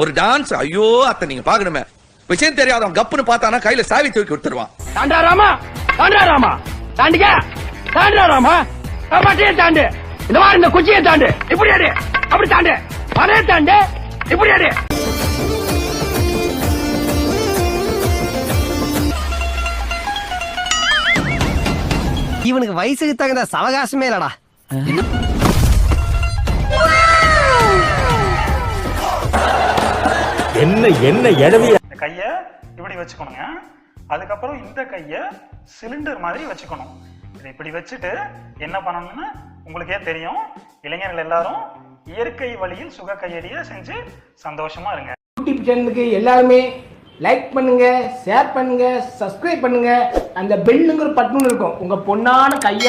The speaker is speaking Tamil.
ஒரு டான்ஸ். ஐயோ அத்தை நீங்க பாக்கணுமே. விஷயம் தெரியாதவன் கப்புன்னு பார்த்தானா கையில சாவி தூக்கி விட்டுருவான். தாண்டா ராமா, தாண்டா ராமா, தாண்டிக்க, தாண்டா ராமா, மாட்டியே தாண்டு. இந்த மாதிரி இந்த குச்சியை தாண்டு, இப்படி அடி, அப்படி தாண்டு, மலையை தாண்டு, இப்படி அடி. இவனுக்கு வயசுக்கு தகுந்த சவகாசமே இல்லடா. என்ன என்ன எழவிய கைய இப்படி வச்சுக்கணுங்க. அதுக்கப்புறம் இந்த கைய சிலிண்டர் மாதிரி வச்சுக்கணும். இதை இப்படி வச்சுட்டு என்ன பண்ணணும்னு உங்களுக்கே தெரியும். இளைஞர்கள் எல்லாரும் இயற்கை வழியில் சுக கையடிய செஞ்சு சந்தோஷமா இருங்க. யூடியூப் சேனலுக்கு எல்லாருமே லைக் பண்ணுங்க, ஷேர் பண்ணுங்க, சப்ஸ்கிரைப் பண்ணுங்க. அந்த பெல்லுங்கிற பட்டன் இருக்கும். உங்க பொண்ணான கைய